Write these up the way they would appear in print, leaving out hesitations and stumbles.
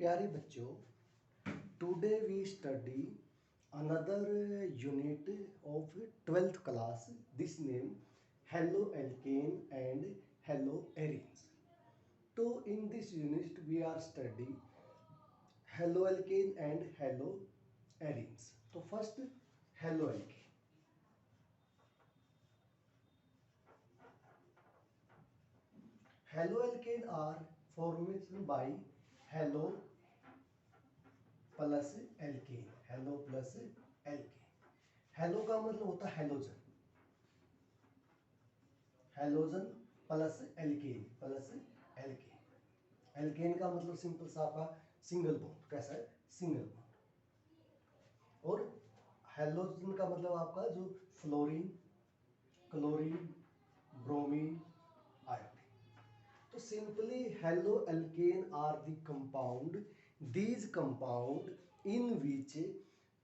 प्यारे बच्चों, today we study another unit of 12th class. This name haloalkane and haloarenes. So in this unit we are studying haloalkane and haloarenes. So first haloalkane. Haloalkane are formation by halo plus alkane. Halo plus alkane. Halo का मतलब होता है halogen. Halogen plus alkane plus alkane. Alkane का मतलब simple सा आपका single bond. कैसा है? Single bond. और हेलोजन का मतलब आपका जो फ्लोरीन, क्लोरीन, ब्रोमीन, आयोडीन. तो simply halo alkane are the compound. These compound in which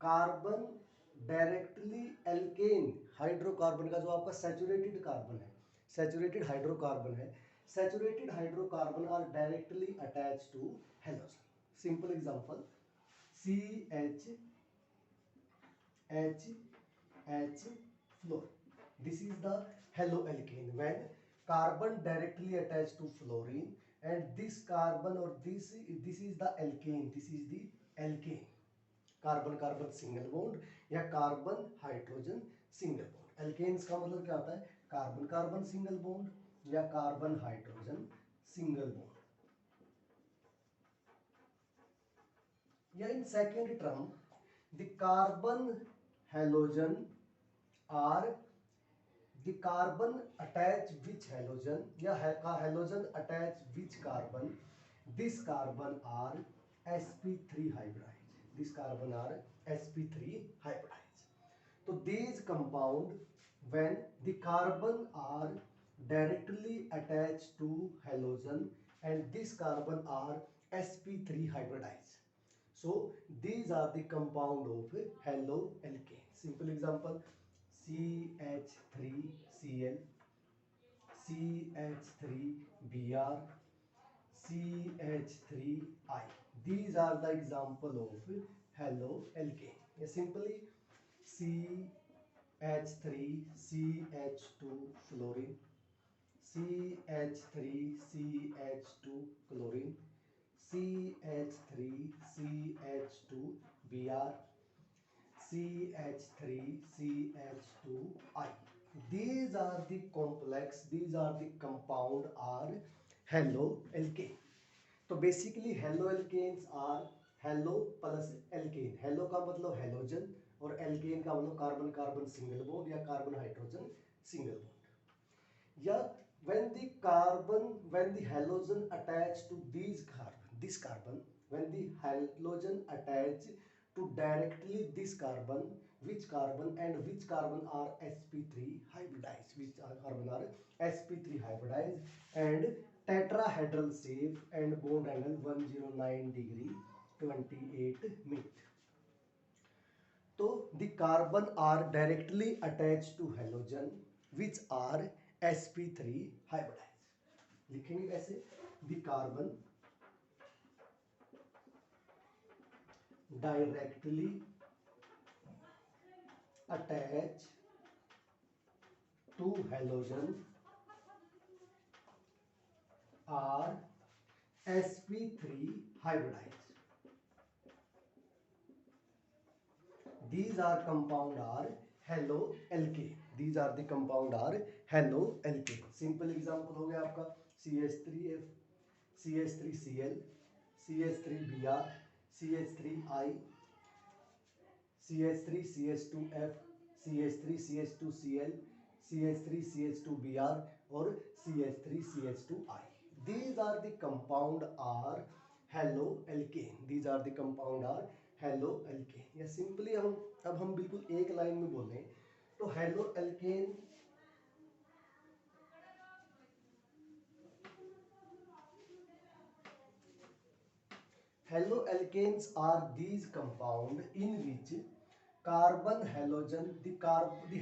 carbon directly alkane hydrocarbon का जो आपका सैचुरेटेड कार्बन है, सैचुरेटेड हाइड्रोकार्बन है, saturated hydrocarbon are directly attach to halogen. Simple example CH H fluorine. This is the haloalkane when carbon directly attached to fluorine, and this carbon or this is the alkane. This is the alkane. Carbon carbon single bond या carbon hydrogen single bond. Alkanes का मतलब क्या होता है? Carbon carbon single bond या carbon hydrogen single bond. या in second term the carbon halogen are the carbon attach which halogen या halogen attach which carbon. This carbon are sp3 hybridized. This carbon are sp3 hybridized. So these compound when the carbon are directly attached to halogen and this carbon are sp3 hybridized. So these are the compound of haloalkane. Simple example CH3Cl, CH3Br, CH3I. These are the example of haloalkane. Simply CH3CH2 fluorine, CH3CH2 chlorine, CH3CH2Br, CH3CH2I. These are the complex, these are the compound are haloalkane. तो basically haloalkanes are halo plus alkane. Halo का मतलब halogen और alkane का मतलब carbon carbon single bond या carbon hydrogen single bond. या when the halogen attach to this carbon, when the halogen attach to directly this carbon, which carbon are sp3 hybridized, and tetrahedral shape and bond angle 109 degree 28 minute. So the carbon are directly attached to halogen which are sp3 hybridized. लिखेंगे कैसे? the carbon directly attached to halogen are sp3 hybridized. These are compound are haloalkane. These are the compound are haloalkane. Simple example हो गया आपका CH3F, CH3Cl, CH3Br, CH3I, CH3CH2F, CH3CH2Cl, CH3CH2Br और CH3CH2I. These are the compound are haloalkane. These are the compound are haloalkane. या simply अब हम बिल्कुल एक line में बोलें तो haloalkane haloalkanes are these compound in which carbon halogen, the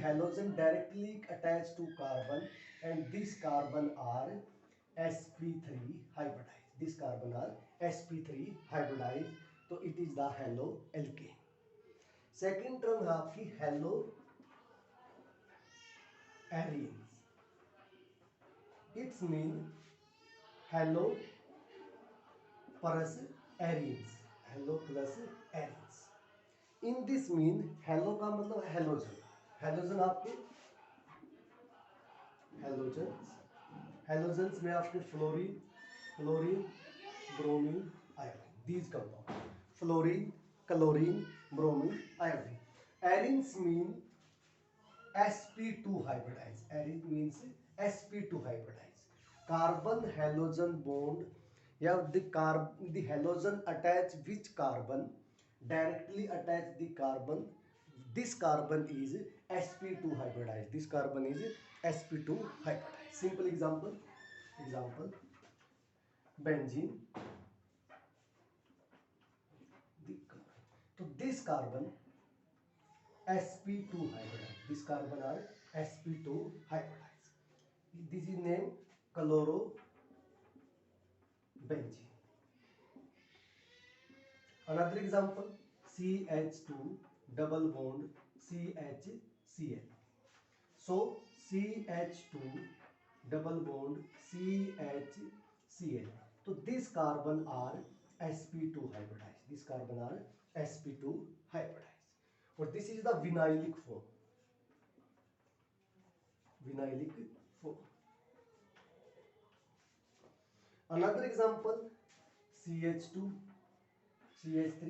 halogen directly attached to carbon and this carbon are sp3 hybridized. This carbon are sp3 hybridized, तो it is the halo alkane. Second term है आपकी halo arenes. It's mean halo plus arenes. Halo plus arenes. In this mean halo का मतलब halogen. Halogen आपके halogens में आपके fluorine, bromine, iodine, these compound. Fluorine, chlorine, bromine, iodine. Arenes mean sp2 hybridized. Arin means sp2 hybridized. Carbon halogen bond, yeah, the halogen attach which carbon directly attach the carbon. This carbon is sp2 hybridized. This carbon is sp2 hybridized. Simple example benzene. So this carbon sp2 hybridized. This carbon are sp2 hybridized. This is named chlorobenzene. Another example, CH2 double bond CHCl. So CH2 double bond CHCl. So this carbon are sp2 hybridized. This carbon are sp2 hybridized. Or this is the vinylic form. Another example, CH2 CH3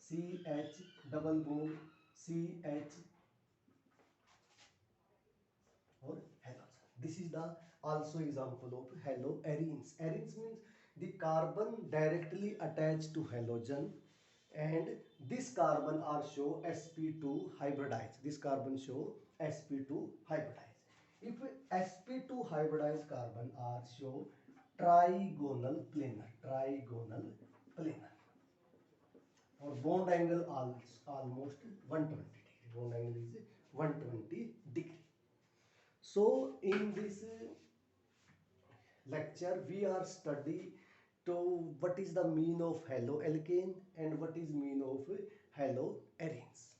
CH double bond CH or halogen. This is the also example of haloarenes. Arenes means the carbon directly attached to halogen, and this carbon are show sp2 hybridized. This carbon show sp2 hybridized. If sp2 hybridized carbon are show trigonal planar, or bond angle almost 120 degree. Bond angle is 120 degree. So in this lecture we are study to what is the mean of haloalkane and what is mean of haloarenes.